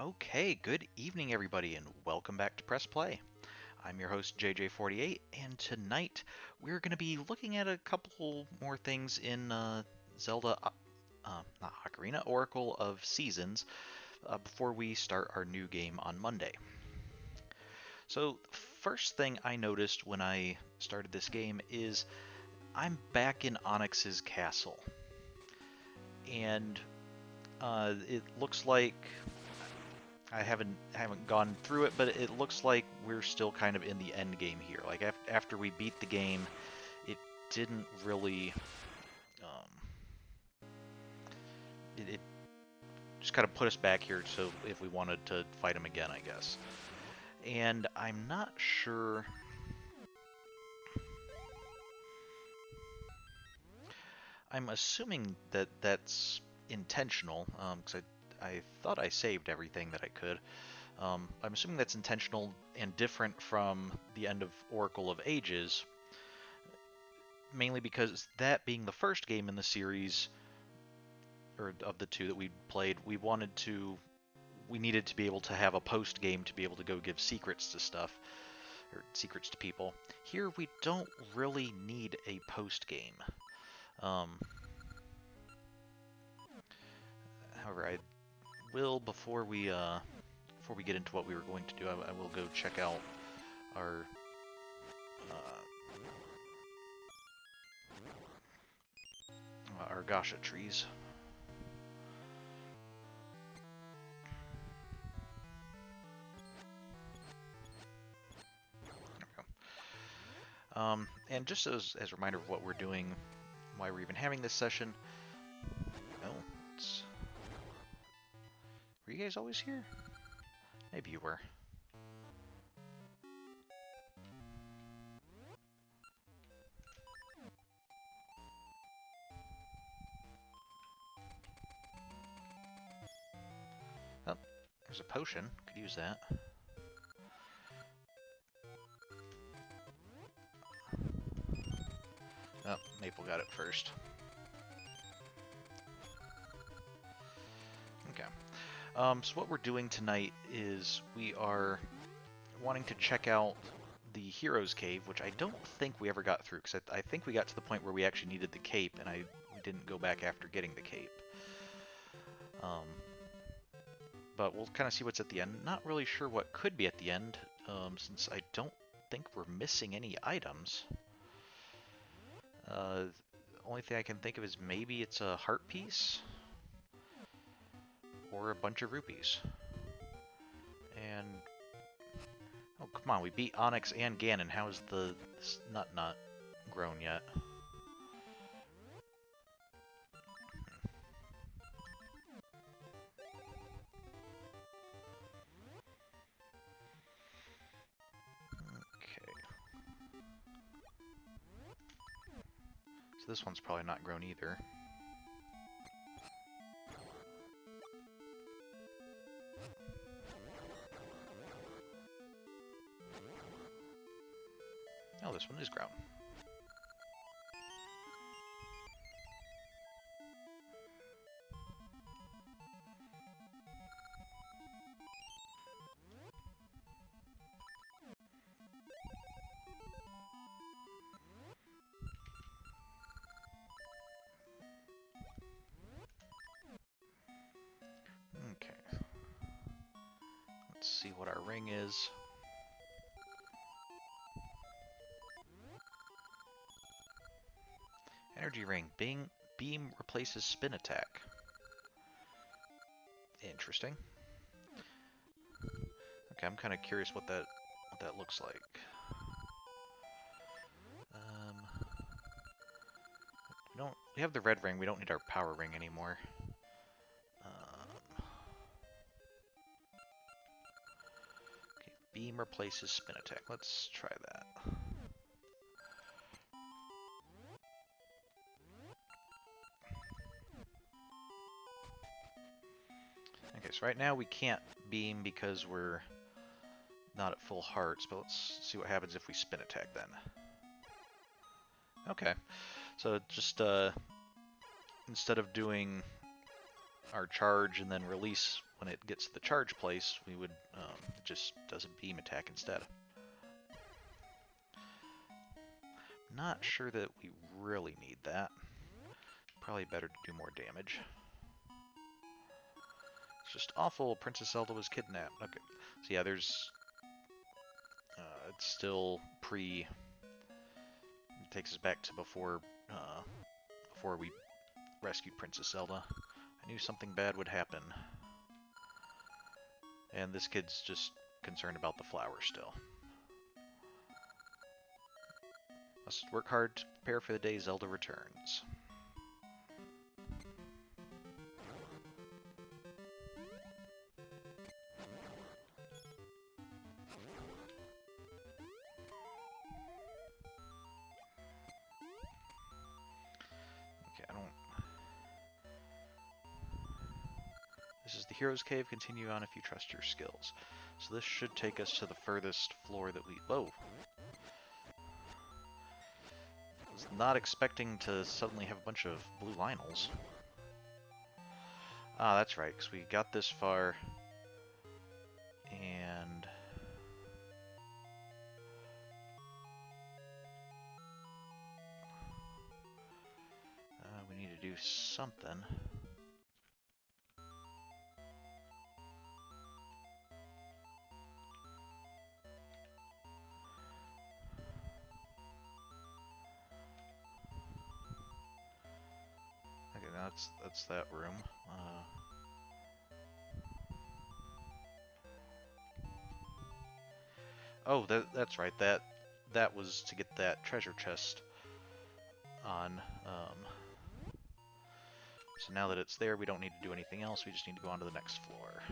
Okay, good evening, everybody, and welcome back to Press Play. I'm your host, JJ48, and tonight we're going to be looking at a couple more things in Zelda, not Ocarina, Oracle of Seasons, before we start our new game on Monday. So, first thing I noticed when I started this game is I'm back in Onyx's castle, and it looks like I haven't gone through it, but it looks like we're still kind of in the end game here. Like after we beat the game, it didn't really. Um, it just kind of put us back here. So if we wanted to fight him again, I guess. And I'm not sure. I'm assuming that that's intentional, because I thought I saved everything that I could. I'm assuming that's intentional and different from the end of Oracle of Ages, mainly because that being the first game in the series, or of the two that we played, we needed to be able to have a post game to be able to go give secrets to stuff, or secrets to people. Here we don't really need a post game. Um, However, I will before we get into what we were going to do, I will go check out our our Gasha trees. And just as a reminder of what we're doing, why we're even having this session. Oh, were you guys always here? Maybe you were. Oh, there's a potion. Could use that. Oh, Maple got it first. Okay. So what we're doing tonight is we are wanting to check out the Hero's Cave, which I don't think we ever got through, because I think we got to the point where we actually needed the cape, and we didn't go back after getting the cape. But we'll kind of see what's at the end. Not really sure what could be at the end, since I don't think we're missing any items. Only thing I can think of is maybe it's a heart piece or a bunch of rupees. And oh, come on, we beat Onyx and Ganon. How is the nut not grown yet? Okay. So this one's probably not grown either. Oh, this one is grown. Okay. Let's see what our ring is. Energy ring. Beam replaces spin attack. Interesting. Okay, I'm kind of curious what that looks like. We have the red ring. We don't need our power ring anymore. Okay, beam replaces spin attack. Let's try that. Okay, so right now we can't beam because we're not at full hearts, but let's see what happens if we spin attack then. Okay, so just instead of doing our charge and then release when it gets to the charge place, we would it just does a beam attack instead. Not sure that we really need that. Probably better to do more damage. It's just awful. Princess Zelda was kidnapped. Okay, so yeah, there's it's still pre. It takes us back to before we rescued Princess Zelda. I knew something bad would happen. And this kid's just concerned about the flower still. Must work hard to prepare for the day Zelda returns. Okay, I don't... This is the Hero's Cave. Continue on if you trust your skills. So this should take us to the furthest floor that we... Whoa! I was not expecting to suddenly have a bunch of blue Lionels. Ah, that's right, because we got this far, and... we need to do something. Okay, that's that room. Oh, that's right. That was to get that treasure chest on. So now that it's there, we don't need to do anything else. We just need to go on to the next floor.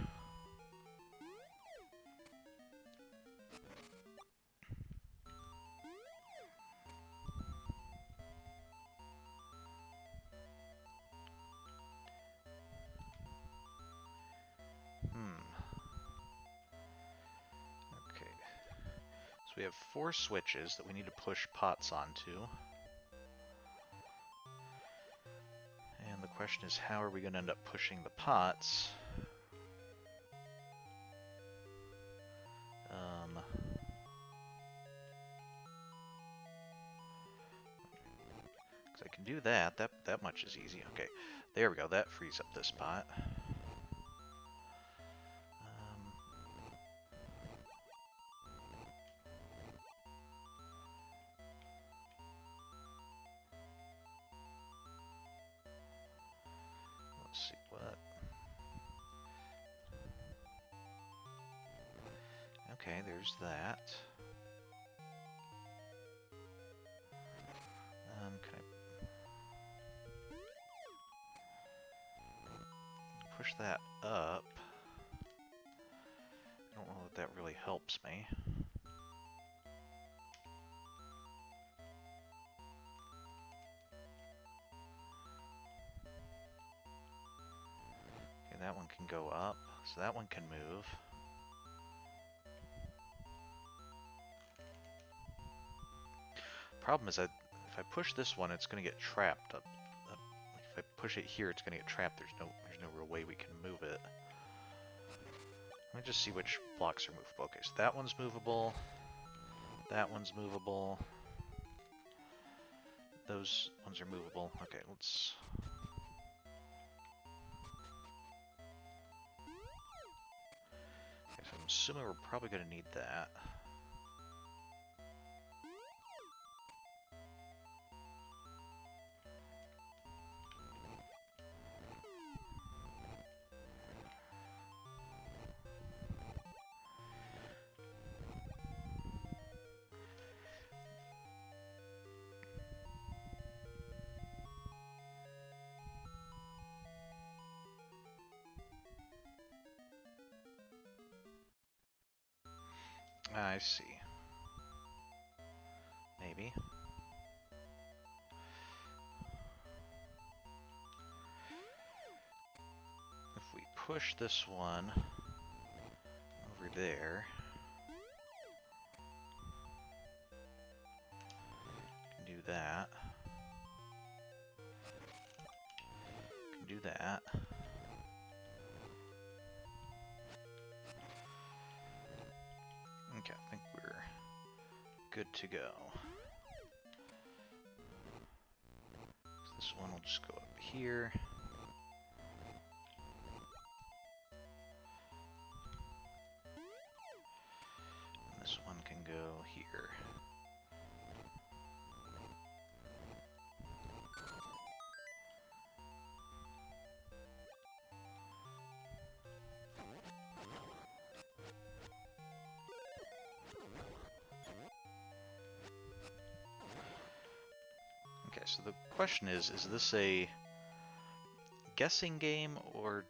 Okay. So we have 4 switches that we need to push pots onto. And the question is, how are we going to end up pushing the pots? Because I can do that. That much is easy. Okay, there we go. That frees up this pot. Let's see what. Okay, there's that. Can I push that up? I don't know that that really helps me. Okay, that one can go up, so that one can move. Problem is that if I push this one, it's going to get trapped up. If I push it here, it's going to get trapped. There's no real way we can move it. Let me just see which blocks are movable. Okay, so that one's movable. That one's movable. Those ones are movable. Okay, let's... Okay, so I'm assuming we're probably going to need that. I see. Maybe. If we push this one over there, can do that. Can do that. good to go. So this one will just go up here. And this one can go here. Okay, so the question is this a guessing game, or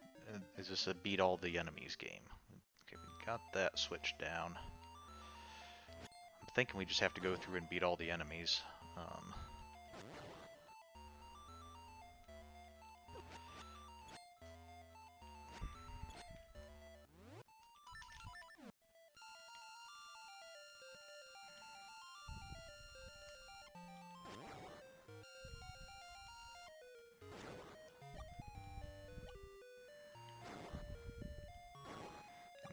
is this a beat all the enemies game? Okay, we got that switched down. I'm thinking we just have to go through and beat all the enemies.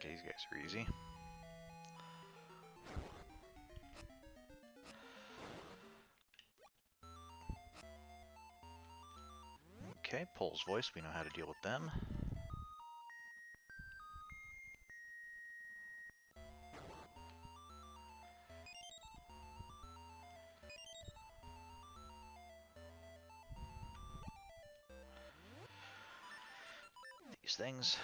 Okay, these guys are easy. Okay, Pole's voice, we know how to deal with them. These things.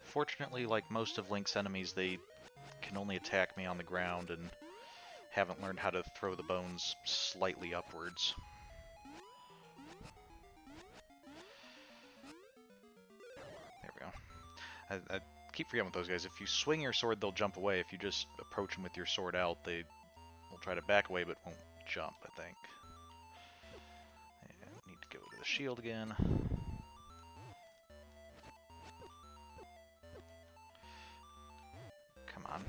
Fortunately, like most of Link's enemies, they can only attack me on the ground and haven't learned how to throw the bones slightly upwards. There we go. I keep forgetting with those guys. If you swing your sword, they'll jump away. If you just approach them with your sword out, they will try to back away but won't jump, I think. And need to go to the shield again. Come on.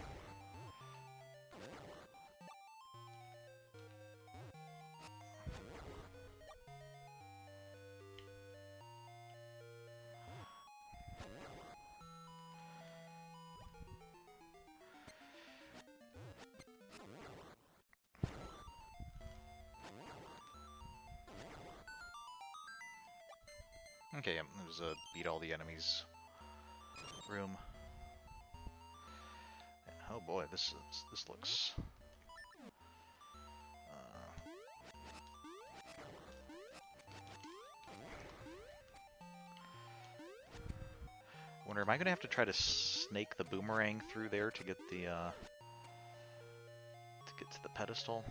Okay, it was a beat all the enemies room. And oh boy, this looks. Wonder, am I gonna have to try to snake the boomerang through there to get the pedestal?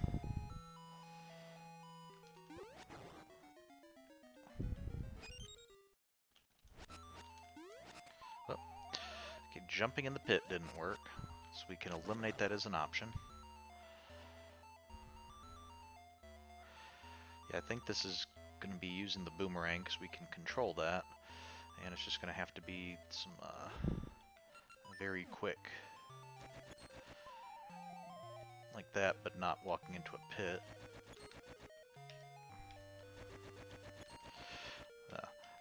Oh. Okay, jumping in the pit didn't work, so we can eliminate that as an option. Yeah, I think this is going to be using the boomerang because we can control that, and it's just going to have to be some very quick, like that, but not walking into a pit.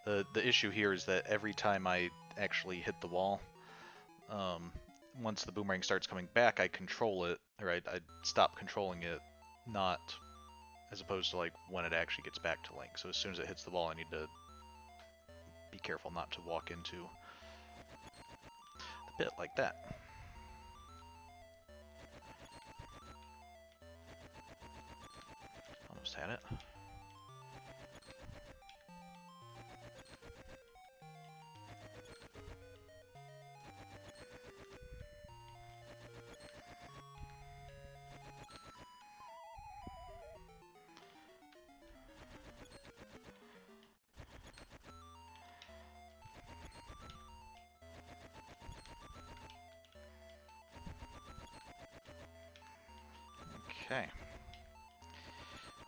The issue here is that every time I actually hit the wall, once the boomerang starts coming back, I control it, or I stop controlling it, not as opposed to like when it actually gets back to Link. So as soon as it hits the wall, I need to be careful not to walk into the pit like that. Almost had it. Okay.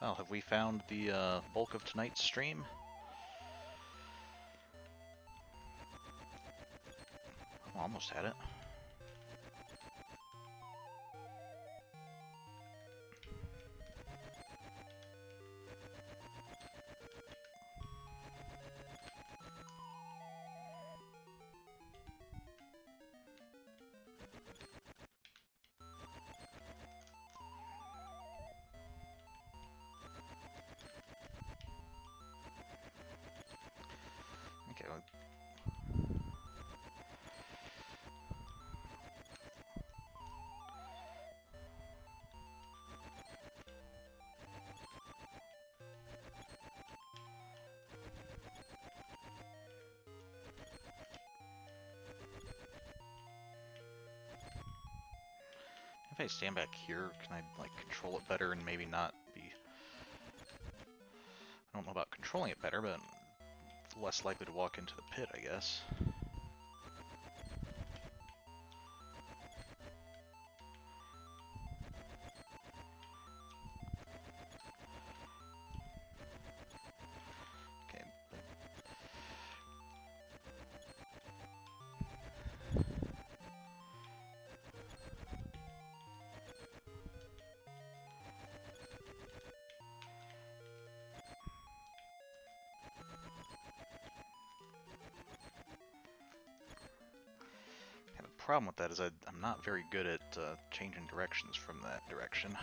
Well, have we found the bulk of tonight's stream? Almost had it. Okay, well, if I stand back here, can I, like, control it better and maybe not be... I don't know about controlling it better, but it's less likely to walk into the pit, I guess. Okay. Yeah, the problem with that is I'm not very good at changing directions from that direction.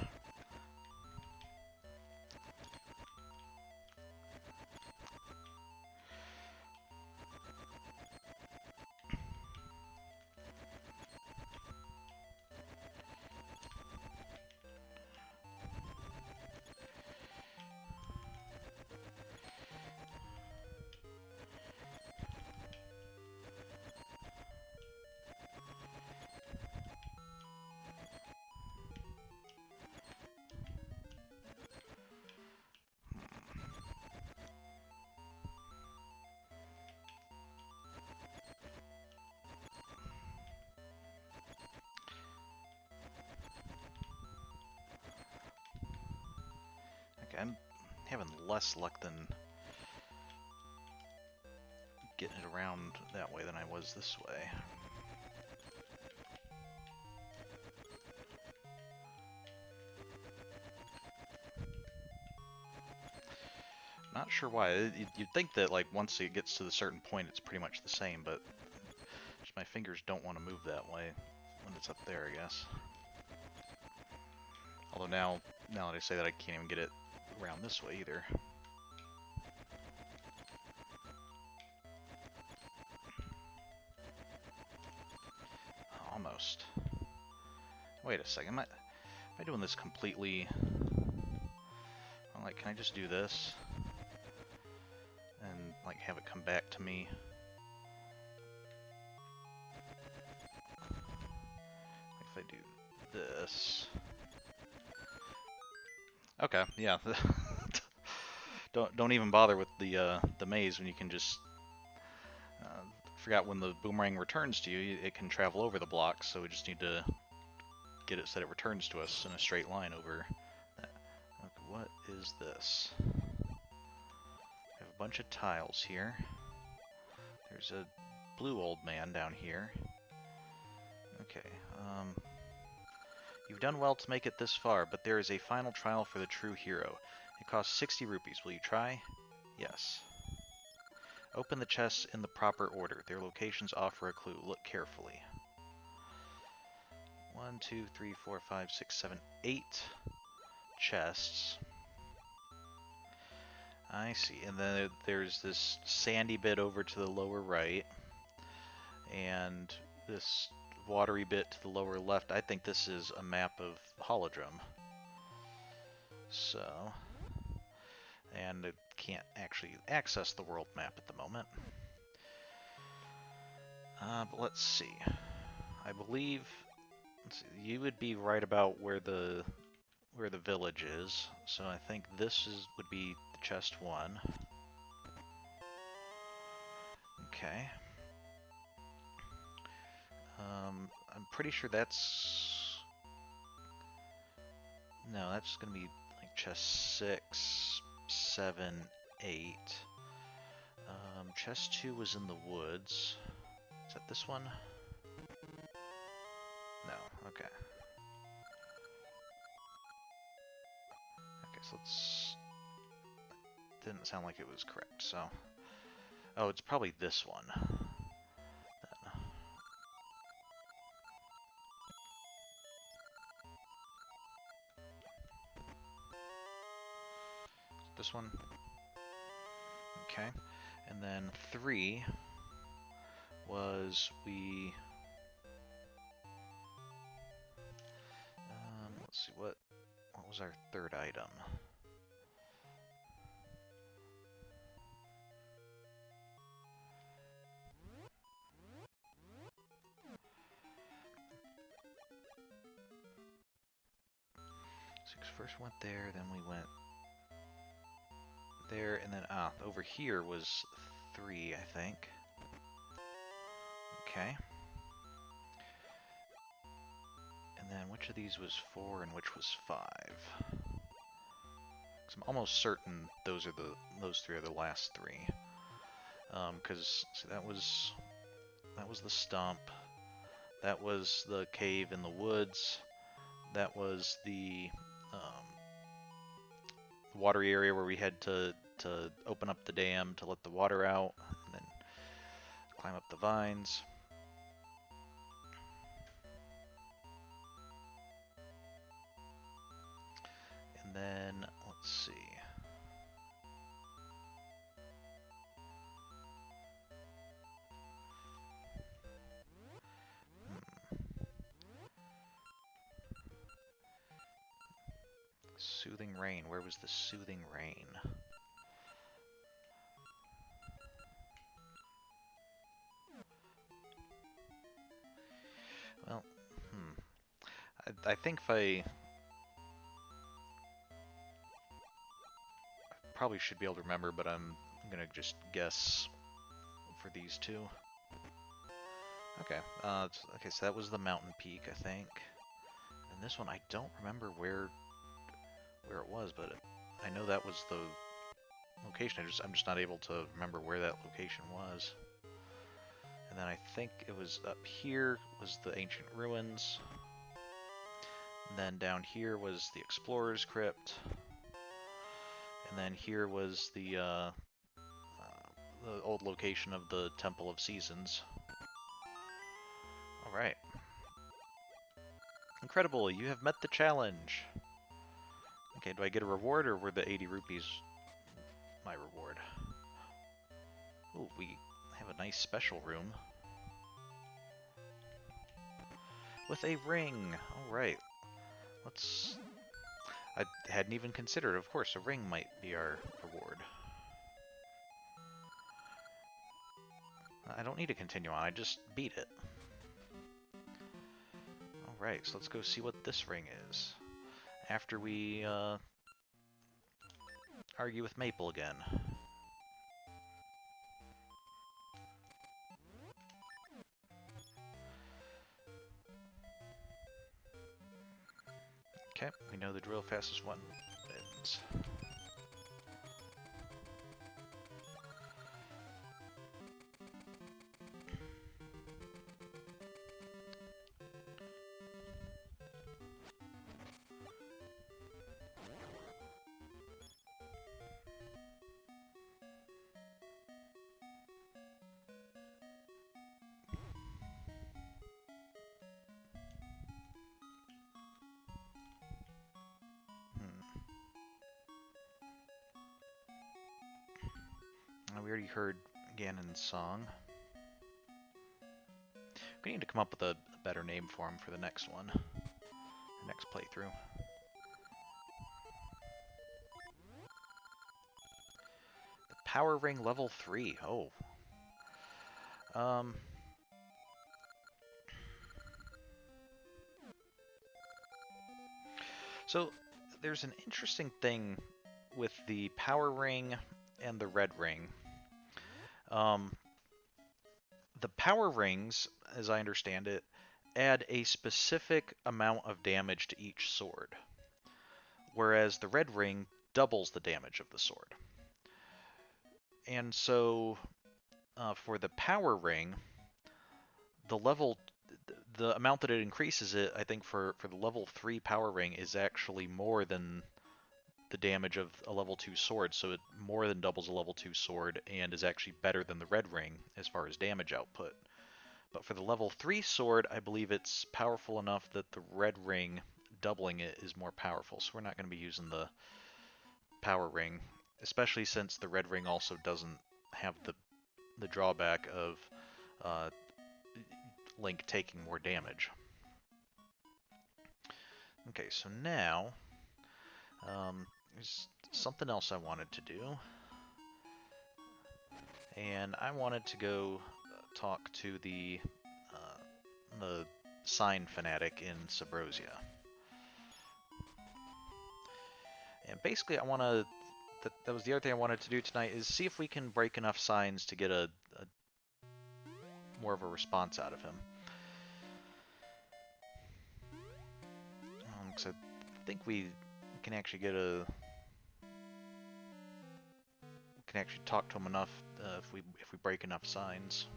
Okay, I'm having less luck than getting it around that way than I was this way. Not sure why. You'd think that, like, once it gets to a certain point, it's pretty much the same, but just my fingers don't want to move that way when it's up there, I guess. Although now that I say that, I can't even get it around this way either. Almost. Wait a second, am I doing this completely... I'm like, can I just do this? And, like, have it come back to me? If I do this... Okay, yeah. Don't even bother with the maze when you can just... forgot when the boomerang returns to you, it can travel over the blocks, so we just need to get it so that it returns to us in a straight line over that. Okay, what is this? I have a bunch of tiles here. There's a blue old man down here. Okay, you've done well to make it this far, but there is a final trial for the true hero. It costs 60 rupees. Will you try? Yes. Open the chests in the proper order. Their locations offer a clue. Look carefully. 1, 2, 3, 4, 5, 6, 7, 8 chests. I see. And then there's this sandy bit over to the lower right. And this watery bit to the lower left. I think this is a map of Holodrum. So... and it can't actually access the world map at the moment. But let's see. I believe... let's see, you would be right about where the village is. So I think this would be the chest 1. Okay. I'm pretty sure that's... No, that's gonna be like chest 6, 7, 8. Chest 2 was in the woods. Is that this one? No, okay. Okay, so let's... Didn't sound like it was correct, so... Oh, it's probably this one. Then. This one? Okay. And then 3 was we... let's see, what was our third item? First went there, then we went there, and then over here was 3, I think. Okay. And then which of these was 4 and which was 5? 'Cause I'm almost certain those 3 are the last 3. Because that was the stump, that was the cave in the woods, that was the watery area where we had to open up the dam to let the water out, and then climb up the vines. And then, let's see. Soothing rain. Where was the soothing rain? Well, I think if I probably should be able to remember, but I'm gonna just guess for these 2. Okay, okay, so that was the mountain peak, I think. And this one, I don't remember where it was, but I know that was the location. I'm just not able to remember where that location was. And then I think it was up here was the ancient ruins. And then down here was the explorer's crypt. And then here was the old location of the Temple of Seasons. All right. Incredible, you have met the challenge. Okay, do I get a reward, or were the 80 rupees my reward? Ooh, we have a nice special room. With a ring! Alright. Let's... I hadn't even considered, of course, a ring might be our reward. I don't need to continue on, I just beat it. Alright, so let's go see what this ring is. After we, argue with Maple again. Okay, we know the drill fastest one wins. We already heard Ganon's song. We need to come up with a better name for him for the next one. The next playthrough. The Power Ring level 3. Oh. So, there's an interesting thing with the Power Ring and the Red Ring. The Power Rings, as I understand it, add a specific amount of damage to each sword. whereas the red ring doubles the damage of the sword. And so for the power ring, the amount that it increases it, I think for the level 3 power ring is actually more than the damage of a level 2 sword, so it more than doubles a level 2 sword and is actually better than the red ring as far as damage output. But for the level 3 sword, I believe it's powerful enough that the red ring doubling it is more powerful, so we're not going to be using the power ring, especially since the red ring also doesn't have the drawback of uh, Link taking more damage. Okay, so now there's something else I wanted to do, and I wanted to go talk to the sign fanatic in Subrosia. And basically, I want to. That was the other thing I wanted to do tonight is see if we can break enough signs to get a more of a response out of him. Because I think we can actually get a. We can actually talk to him enough if we break enough signs.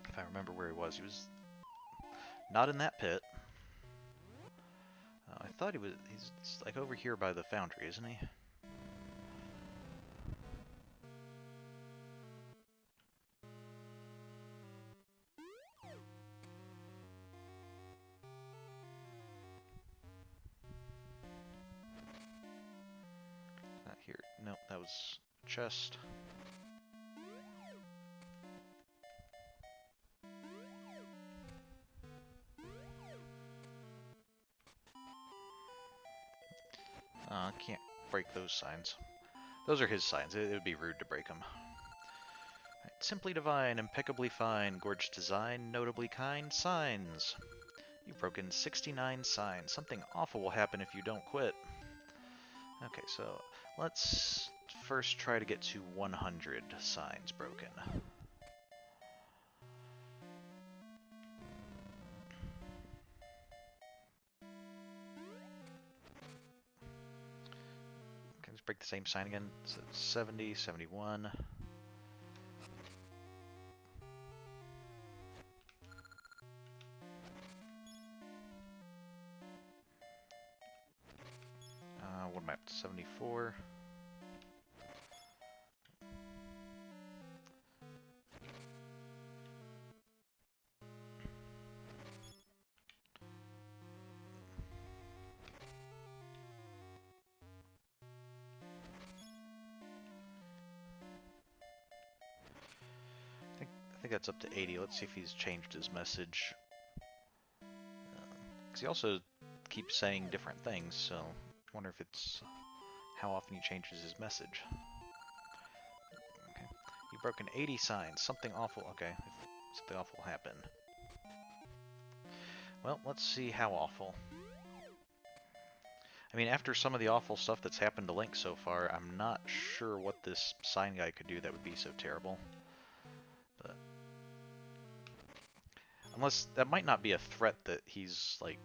If I remember where he was not in that pit. I thought he was. He's like over here by the foundry, isn't he? Not here. Nope, that was a chest. I can't break those signs. Those are his signs. It would be rude to break them. Right. Simply divine, impeccably fine, gorgeous design, notably kind, signs. You've broken 69 signs. Something awful will happen if you don't quit. Okay, so let's first try to get to 100 signs broken. Okay, let's break the same sign again. So 70, 71. What am I up to? 74. I think that's up to 80. Let's see if he's changed his message. Because he also keeps saying different things, so I wonder if it's how often he changes his message. Okay. You've broken 80 signs. Something awful. Okay. Something awful will happen. Well, let's see how awful. I mean, after some of the awful stuff that's happened to Link so far, I'm not sure what this sign guy could do that would be so terrible. But unless that might not be a threat that he's like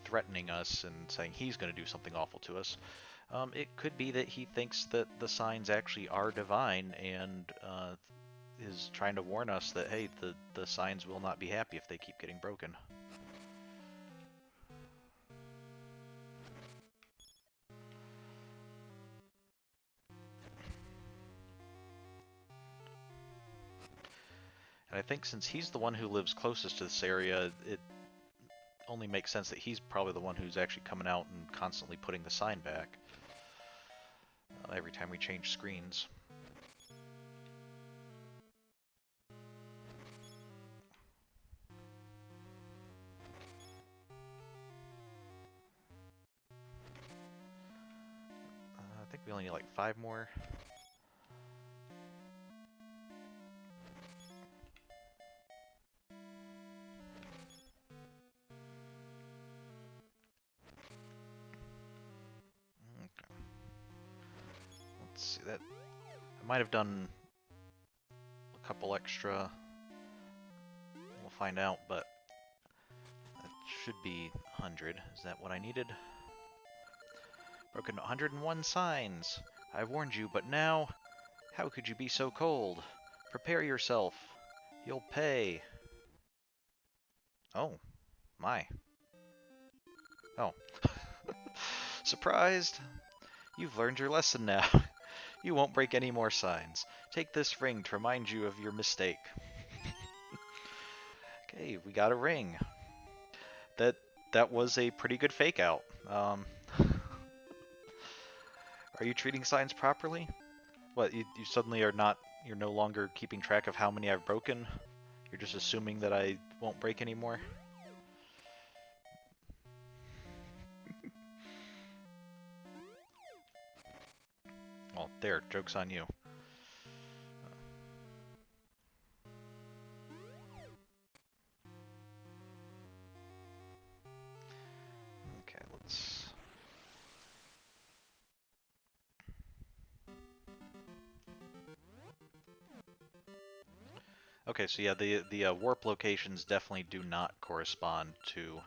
threatening us and saying he's going to do something awful to us. It could be that he thinks that the signs actually are divine and is trying to warn us that, hey, the signs will not be happy if they keep getting broken. And I think since he's the one who lives closest to this area, it only makes sense that he's probably the one who's actually coming out and constantly putting the sign back every time we change screens. I think we only need like 5 more. Okay. Let's see that. I might have done a couple extra find out, but that should be 100. Is that what I needed? Broken 101 signs. I warned you, but now... How could you be so cold? Prepare yourself. You'll pay. Oh, my. Oh. Surprised? You've learned your lesson now. You won't break any more signs. Take this ring to remind you of your mistake. Okay, we got a ring. That was a pretty good fake out. Are you treating signs properly? What, you suddenly are not, you're no longer keeping track of how many I've broken? You're just assuming that I won't break anymore? Well, there, joke's on you. Okay, let's... Okay, so yeah, the warp locations definitely do not correspond to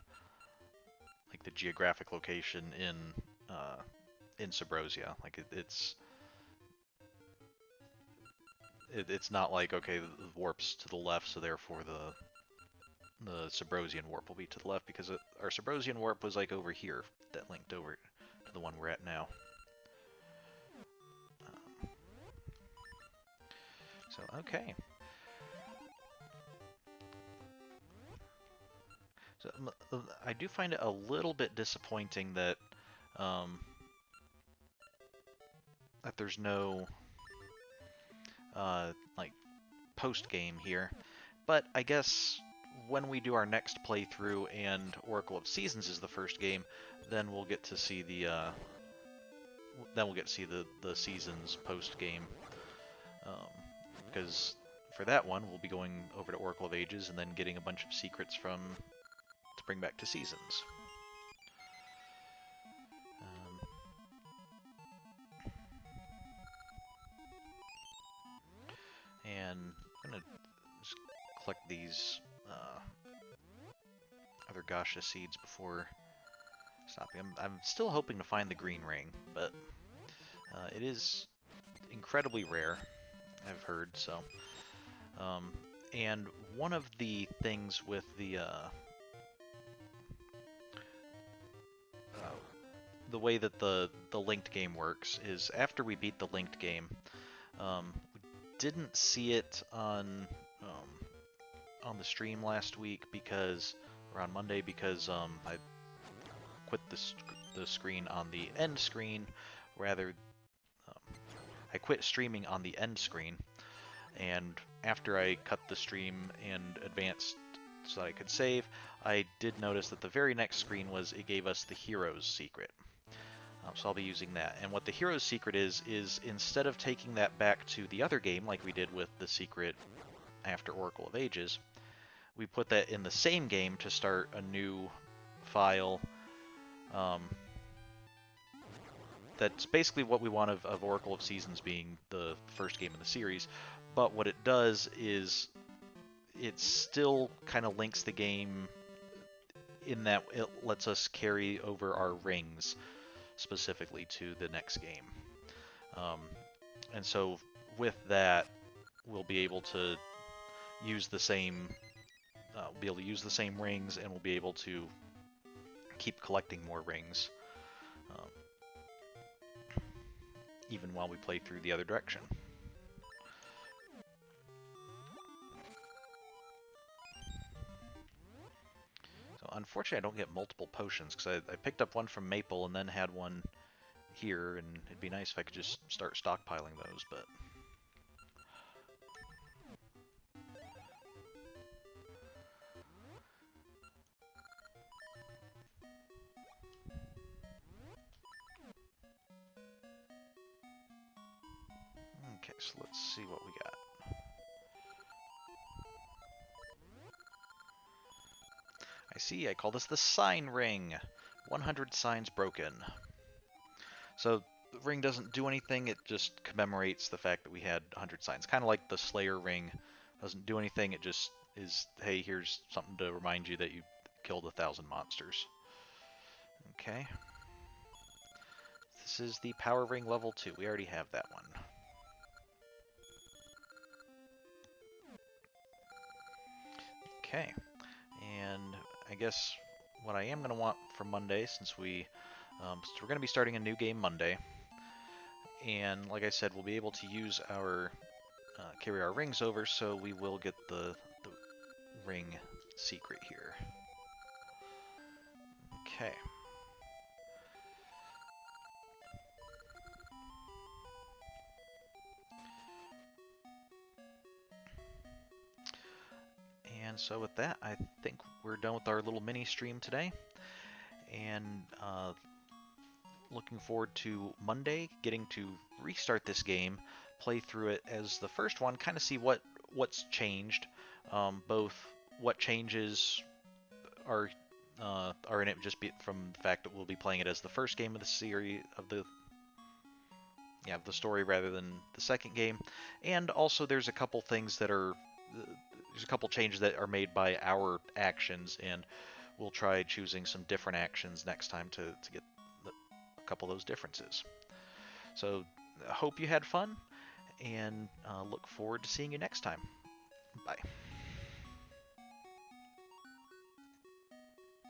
like the geographic location in Subrosia. Like it's not like, okay, the warp's to the left, so therefore the Subrosian warp will be to the left, because our Subrosian warp was like over here that linked over to the one we're at now. So okay. So I do find it a little bit disappointing that that there's no like post game here, but I guess when we do our next playthrough and Oracle of Seasons is the first game, then we'll get to see the the seasons post game, because for that one we'll be going over to Oracle of Ages and then getting a bunch of secrets to bring back to Seasons. And I'm gonna just collect these other Gasha seeds before stopping. I'm still hoping to find the green ring, but it is incredibly rare, I've heard. So, and one of the things with the way that the linked game works is after we beat the linked game, we didn't see it on the stream last week or on Monday, because I quit the screen on the end screen. Rather, I quit streaming on the end screen, and after I cut the stream and advanced so that I could save, I did notice that the very next screen it gave us the Hero's Secret. So I'll be using that. And what the Hero's Secret is instead of taking that back to the other game like we did with the secret after Oracle of Ages, we put that in the same game to start a new file. That's basically what we want of Oracle of Seasons being the first game in the series. But what it does is it still kind of links the game in that it lets us carry over our rings specifically to the next game. And so with that, we'll be able to use the same rings, and we'll be able to keep collecting more rings even while we play through the other direction. So unfortunately I don't get multiple potions, because I picked up one from Maple and then had one here, and it'd be nice if I could just start stockpiling those, but... Okay, so let's see what we got. I see, I call this the sign ring. 100 signs broken. So the ring doesn't do anything, it just commemorates the fact that we had 100 signs. Kind of like the Slayer ring doesn't do anything, it just is, hey, here's something to remind you that you killed 1,000 monsters. Okay. This is the Power Ring level 2. We already have that one. Okay. And I guess what I am going to want for Monday, since we're going to be starting a new game Monday, and like I said, we'll be able to use our carry our rings over, so we will get the ring secret here. Okay. And so with that, I think we're done with our little mini stream today, and looking forward to Monday getting to restart this game, play through it as the first one, kind of see what's changed, both what changes are in it just from the fact that we'll be playing it as the first game of the series of the story rather than the second game, and also there's a couple things that are there's a couple changes that are made by our actions, and we'll try choosing some different actions next time to get a couple of those differences. So I hope you had fun, and look forward to seeing you next time. Bye.